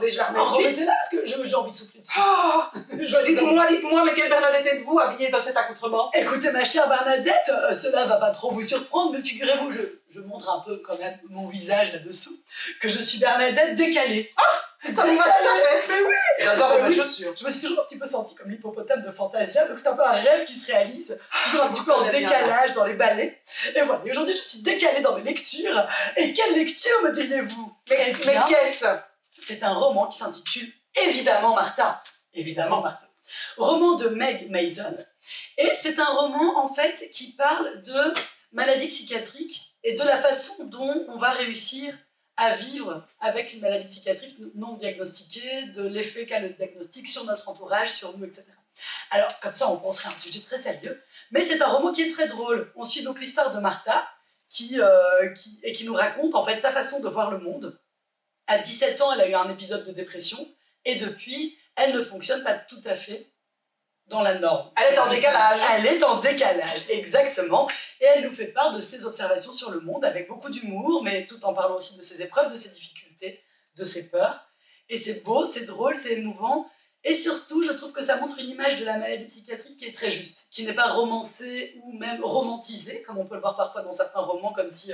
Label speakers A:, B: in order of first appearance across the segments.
A: attendez, je la remets vite.
B: Remettez-la parce que j'ai envie de souffler dessus.
A: Oh,
B: Joyeux
A: dites-moi, mais quelle Bernadette êtes-vous habillée dans cet accoutrement?
B: Écoutez, ma chère Bernadette, cela va pas trop vous surprendre, mais figurez-vous, je montre un peu quand même mon visage là-dessous, que je suis Bernadette décalée.
A: Ça vous va tout à fait.
B: Mais oui.
A: J'adore mes
B: Oui.
A: chaussures.
B: Je me suis toujours un petit peu sentie comme l'hippopotame de Fantasia, donc c'est un peu un rêve qui se réalise, toujours un petit peu en
A: connais bien.
B: décalage dans les ballets. Et voilà, et aujourd'hui je suis décalée dans mes lectures. Et quelle lecture me diriez-vous?
A: Mais qu'est-ce?
B: C'est un roman qui s'intitule Évidemment Martha. Évidemment Martha. Roman de Meg Mason. Et c'est un roman en fait qui parle de maladies psychiatriques et de la façon dont on va réussir à vivre avec une maladie psychiatrique non diagnostiquée, de l'effet qu'a le diagnostic sur notre entourage, sur nous, etc. Alors, comme ça, on penserait à un sujet très sérieux, mais c'est un roman qui est très drôle. On suit donc l'histoire de Martha, qui nous raconte en fait sa façon de voir le monde. À 17 ans, elle a eu un épisode de dépression, et depuis, elle ne fonctionne pas tout à fait dans la norme.
A: Elle est en décalage.
B: Elle est en décalage, exactement. Et elle nous fait part de ses observations sur le monde avec beaucoup d'humour, mais tout en parlant aussi de ses épreuves, de ses difficultés, de ses peurs. Et c'est beau, c'est drôle, c'est émouvant. Et surtout, je trouve que ça montre une image de la maladie psychiatrique qui est très juste, qui n'est pas romancée ou même romantisée, comme on peut le voir parfois dans certains romans, comme si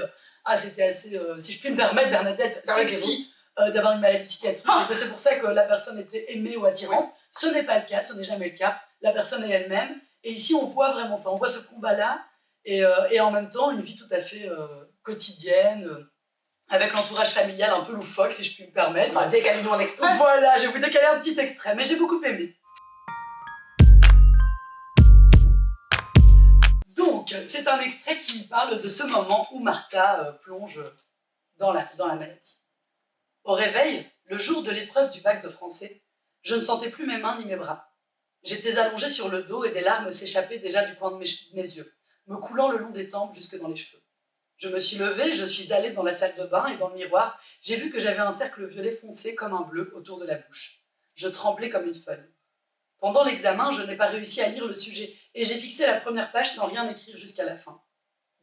B: c'était assez, si je puis me permettre, Bernadette, sexy d'avoir une maladie psychiatrique, et que c'est pour ça que la personne était aimée ou attirante. Oui. Ce n'est pas le cas, ce n'est jamais le cas. La personne est elle-même. Et ici, on voit vraiment ça. On voit ce combat-là et en même temps, une vie tout à fait quotidienne, avec l'entourage familial un peu loufoque, si je puis me permettre.
A: Décalez-nous un extrait.
B: Voilà, je vais vous décaler un petit extrait, mais j'ai beaucoup aimé. Donc, c'est un extrait qui parle de ce moment où Martha plonge dans la maladie. Au réveil, le jour de l'épreuve du bac de français, je ne sentais plus mes mains ni mes bras. J'étais allongée sur le dos et des larmes s'échappaient déjà du coin de mes yeux, me coulant le long des tempes jusque dans les cheveux. Je me suis levée, je suis allée dans la salle de bain et dans le miroir, j'ai vu que j'avais un cercle violet foncé comme un bleu autour de la bouche. Je tremblais comme une feuille. Pendant l'examen, je n'ai pas réussi à lire le sujet et j'ai fixé la première page sans rien écrire jusqu'à la fin.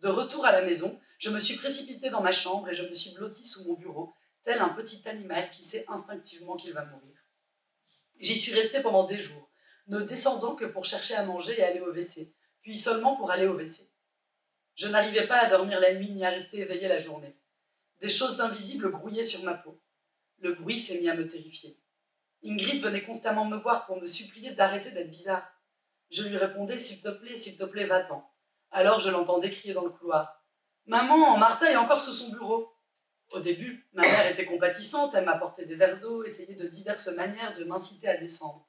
B: De retour à la maison, je me suis précipitée dans ma chambre et je me suis blottie sous mon bureau, tel un petit animal qui sait instinctivement qu'il va mourir. J'y suis restée pendant des jours, ne descendant que pour chercher à manger et aller au WC, puis seulement pour aller au WC. Je n'arrivais pas à dormir la nuit ni à rester éveillée la journée. Des choses invisibles grouillaient sur ma peau. Le bruit s'est mis à me terrifier. Ingrid venait constamment me voir pour me supplier d'arrêter d'être bizarre. Je lui répondais « s'il te plaît, va-t'en ». Alors je l'entendais crier dans le couloir. « Maman, Martha est encore sous son bureau ». Au début, ma mère était compatissante, elle m'apportait des verres d'eau, essayait de diverses manières de m'inciter à descendre.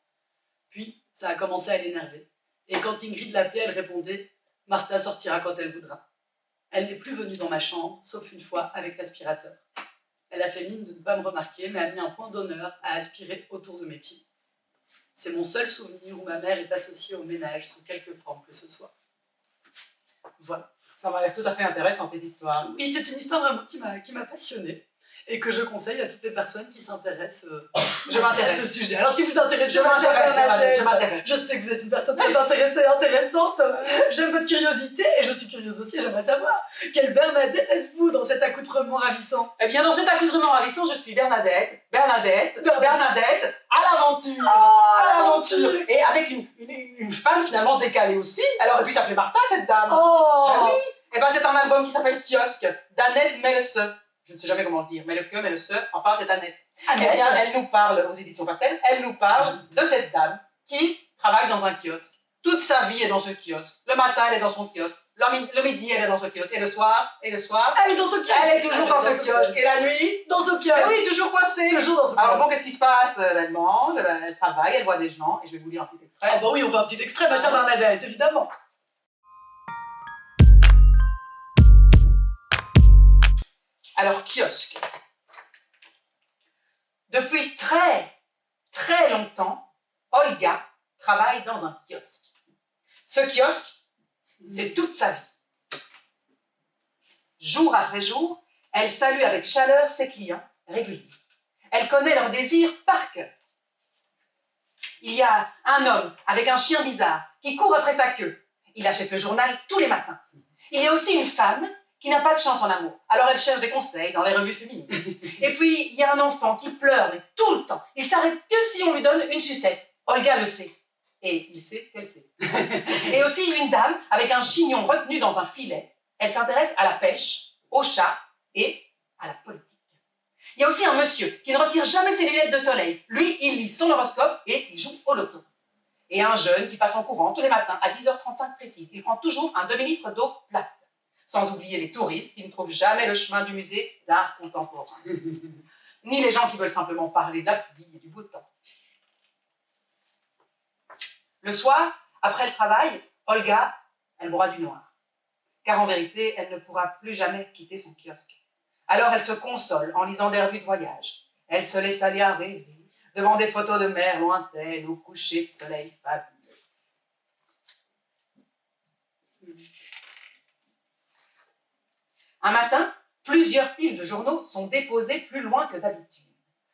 B: Puis, ça a commencé à l'énerver. Et quand Ingrid l'appelait, elle répondait « Martha sortira quand elle voudra ». Elle n'est plus venue dans ma chambre, sauf une fois avec l'aspirateur. Elle a fait mine de ne pas me remarquer, mais a mis un point d'honneur à aspirer autour de mes pieds. C'est mon seul souvenir où ma mère est associée au ménage sous quelque forme que ce soit. Voilà.
A: Ça m'a l'air tout à fait intéressant, cette histoire.
B: Oui, c'est une histoire vraiment qui m'a passionnée et que je conseille à toutes les personnes qui s'intéressent à ce sujet. Alors, si vous vous intéressez à Bernadette, je sais que vous êtes une personne très intéressée et intéressante. J'aime votre curiosité et je suis curieuse aussi. J'aimerais savoir quelle Bernadette êtes-vous dans cet accoutrement ravissant?
A: Eh bien, dans cet accoutrement ravissant, je suis Bernadette, à l'aventure.
B: À l'aventure.
A: Et avec une femme finalement décalée aussi. Elle aurait pu s'appeler Martha, cette dame.
B: Oh.
A: Ben oui. Eh ben, c'est un album qui s'appelle Kiosque, d'Annette Melse. Je ne sais jamais comment le dire, mais le que, mais le se, enfin c'est Annette. Eh bien, elle nous parle, aux éditions Pastel, elle nous parle de cette dame qui travaille dans un kiosque. Toute sa vie est dans ce kiosque. Le matin, elle est dans son kiosque. Le midi, elle est dans ce kiosque. Et le soir,
B: elle est dans ce kiosque.
A: Elle est toujours dans ce kiosque. Et la nuit,
B: dans ce kiosque.
A: Et oui, toujours coincée.
B: Toujours dans ce kiosque.
A: Alors bon, qu'est-ce qui se passe? Elle mange, elle travaille, elle voit des gens. Et je vais vous lire un petit extrait.
B: Ah bah oui, on voit un petit extrait, ma chère Bernadette, évidemment.
A: Alors, kiosque. Depuis très, très longtemps, Olga travaille dans un kiosque. Ce kiosque, c'est toute sa vie. Jour après jour, elle salue avec chaleur ses clients réguliers. Elle connaît leurs désirs par cœur. Il y a un homme avec un chien bizarre qui court après sa queue. Il achète le journal tous les matins. Il y a aussi une femme qui n'a pas de chance en amour. Alors elle cherche des conseils dans les revues féminines. Et puis, il y a un enfant qui pleure mais tout le temps. Il s'arrête que si on lui donne une sucette. Olga le sait. Et il sait qu'elle sait. Et aussi une dame avec un chignon retenu dans un filet. Elle s'intéresse à la pêche, au chat et à la politique. Il y a aussi un monsieur qui ne retire jamais ses lunettes de soleil. Lui, il lit son horoscope et il joue au loto. Et un jeune qui passe en courant tous les matins à 10h35 précise. Il prend toujours un demi-litre d'eau plate. Sans oublier les touristes qui ne trouvent jamais le chemin du musée d'art contemporain. Ni les gens qui veulent simplement parler de la pluie et du beau temps. Le soir, après le travail, Olga, elle boira du noir. Car en vérité, elle ne pourra plus jamais quitter son kiosque. Alors elle se console en lisant des revues de voyage. Elle se laisse aller à rêver devant des photos de mer lointaines au coucher de soleil fabuleux. Un matin, plusieurs piles de journaux sont déposées plus loin que d'habitude.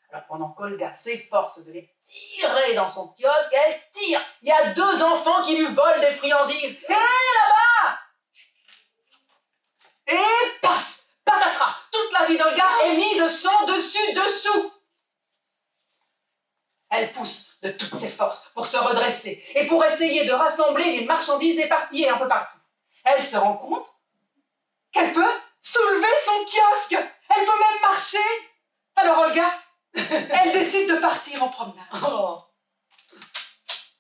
A: Alors pendant qu'Olga s'efforce de les tirer dans son kiosque, elle tire. Il y a 2 enfants qui lui volent des friandises. Et là-bas! Et paf! Patatras! Toute la vie d'Olga est mise sans dessus-dessous. Elle pousse de toutes ses forces pour se redresser et pour essayer de rassembler les marchandises éparpillées un peu partout. Elle se rend compte qu'elle peut soulever son kiosque. Elle peut même marcher. Alors Olga, elle décide de partir en promenade.
B: Oh.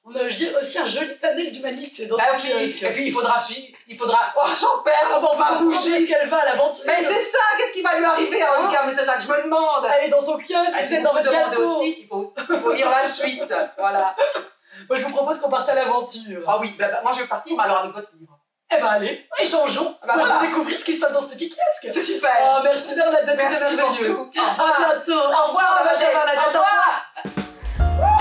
B: On a aussi un joli panel d'humanité dans
A: Ah
B: ce
A: oui,
B: kiosque.
A: et puis il faudra... Oh, j'en perds, on va
B: Où
A: bouger.
B: est-ce qu'elle va à l'aventure?
A: Mais c'est ça, qu'est-ce qui va lui arriver à Olga? Mais c'est ça que je me demande.
B: Elle est dans son kiosque, vous êtes dans votre
A: demandez
B: gâteau.
A: aussi, il faut lire la suite. Voilà.
B: Moi, je vous propose qu'on parte à l'aventure.
A: Ah oui, moi je vais partir, mais alors avec votre livre.
B: Eh ben allez, échangeons.
A: Bah
B: Moi,
A: voilà.
B: je vais découvrir ce qui se passe dans ce petit kiosque.
A: C'est super.
B: Oh, merci Bernadette,
A: Merci
B: c'était
A: pour
B: merveilleux.
A: tout.
B: À bientôt.
A: Au revoir,
B: Au revoir,
A: Bernadette.
B: Bernadette.
A: Au revoir.